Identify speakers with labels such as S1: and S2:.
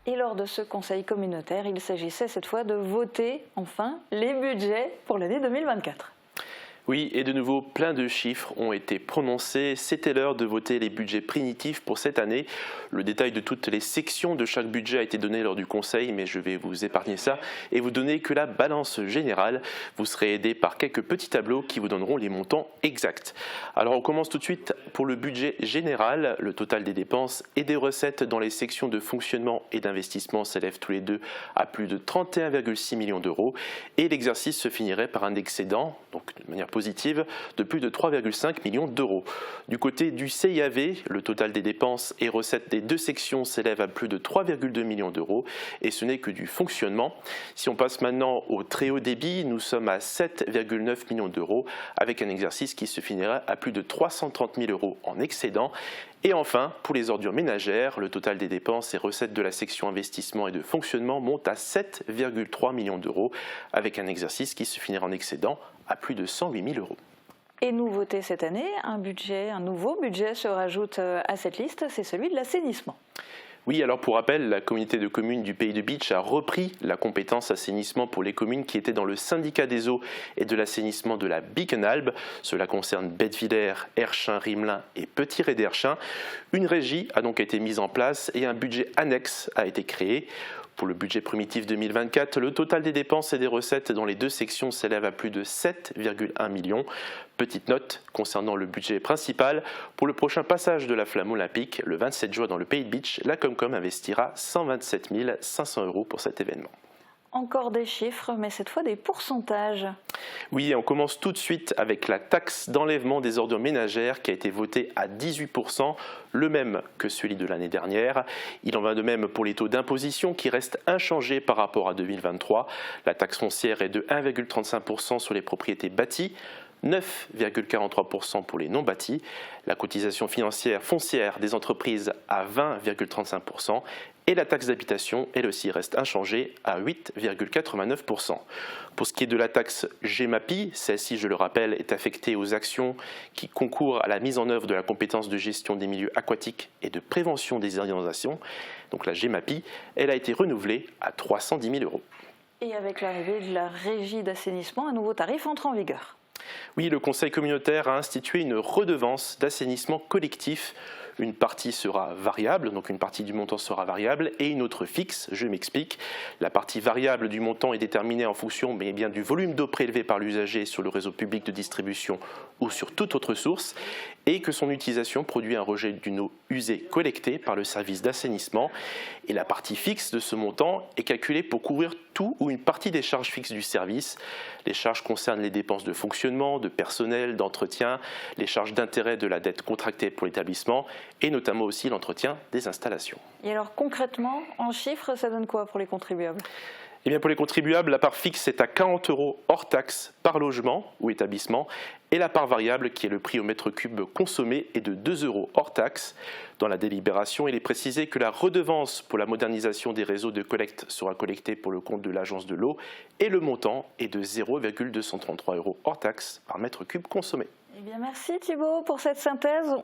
S1: Et lors de ce conseil communautaire, il s'agissait cette fois de voter enfin les budgets pour l'année 2024.
S2: Oui, et de nouveau, plein de chiffres ont été prononcés. C'était l'heure de voter les budgets primitifs pour cette année. Le détail de toutes les sections de chaque budget a été donné lors du conseil, mais je vais vous épargner ça et vous donner que la balance générale. Vous serez aidé par quelques petits tableaux qui vous donneront les montants exacts. Alors on commence tout de suite pour le budget général. Le total des dépenses et des recettes dans les sections de fonctionnement et d'investissement s'élèvent tous les deux à plus de 31,6 millions d'euros. Et l'exercice se finirait par un excédent, donc de manière positive, de plus de 3,5 millions d'euros. Du côté du CIAV, le total des dépenses et recettes des deux sections s'élève à plus de 3,2 millions d'euros et ce n'est que du fonctionnement. Si on passe maintenant au très haut débit, nous sommes à 7,9 millions d'euros avec un exercice qui se finira à plus de 330 000 euros en excédent. Et enfin, pour les ordures ménagères, le total des dépenses et recettes de la section investissement et de fonctionnement monte à 7,3 millions d'euros avec un exercice qui se finira en excédent à plus de 108 000 euros.
S1: Et nouveauté cette année, un nouveau budget se rajoute à cette liste, c'est celui de l'assainissement.
S2: Oui, alors pour rappel, la communauté de communes du Pays de Bitche a repris la compétence assainissement pour les communes qui étaient dans le syndicat des eaux et de l'assainissement de la Biquenalbe. Cela concerne Betteviller, Herschin, Rimelin et Petit-Ré-d'Herschin. Une régie a donc été mise en place et un budget annexe a été créé. Pour le budget primitif 2024, le total des dépenses et des recettes dans les deux sections s'élève à plus de 7,1 millions. Petite note concernant le budget principal, pour le prochain passage de la flamme olympique, le 27 juin dans le Pays de Bitche, la Comcom investira 127 500 euros pour cet événement.
S1: Encore des chiffres, mais cette fois des pourcentages.
S2: Oui, on commence tout de suite avec la taxe d'enlèvement des ordures ménagères qui a été votée à 18%, le même que celui de l'année dernière. Il en va de même pour les taux d'imposition qui restent inchangés par rapport à 2023. La taxe foncière est de 1,35% sur les propriétés bâties, 9,43% pour les non bâtis, la cotisation financière foncière des entreprises à 20,35% et la taxe d'habitation, elle aussi, reste inchangée à 8,89%. Pour ce qui est de la taxe GEMAPI, celle-ci, je le rappelle, est affectée aux actions qui concourent à la mise en œuvre de la compétence de gestion des milieux aquatiques et de prévention des inondations. Donc la GEMAPI, elle a été renouvelée à 310 000 euros.
S1: Et avec l'arrivée de la régie d'assainissement, un nouveau tarif entre en vigueur.
S2: Oui, le Conseil communautaire a institué une redevance d'assainissement collectif. Une partie sera variable, donc une partie du montant sera variable, et une autre fixe. Je m'explique. La partie variable du montant est déterminée en fonction bien, du volume d'eau prélevé par l'usager sur le réseau public de distribution ou sur toute autre source, et que son utilisation produit un rejet d'une eau usée collectée par le service d'assainissement. Et la partie fixe de ce montant est calculée pour couvrir tout ou une partie des charges fixes du service. Les charges concernent les dépenses de fonctionnement, de personnel, d'entretien, les charges d'intérêt de la dette contractée pour l'établissement et notamment aussi l'entretien des installations.
S1: Et alors concrètement, en chiffres, ça donne quoi pour les contribuables ?
S2: Eh bien pour les contribuables, la part fixe est à 40 euros hors taxe par logement ou établissement et la part variable, qui est le prix au mètre cube consommé, est de 2 euros hors taxe. Dans la délibération, il est précisé que la redevance pour la modernisation des réseaux de collecte sera collectée pour le compte de l'Agence de l'eau et le montant est de 0,233 euros hors taxe par mètre cube consommé.
S1: Eh bien merci Thibaut pour cette synthèse.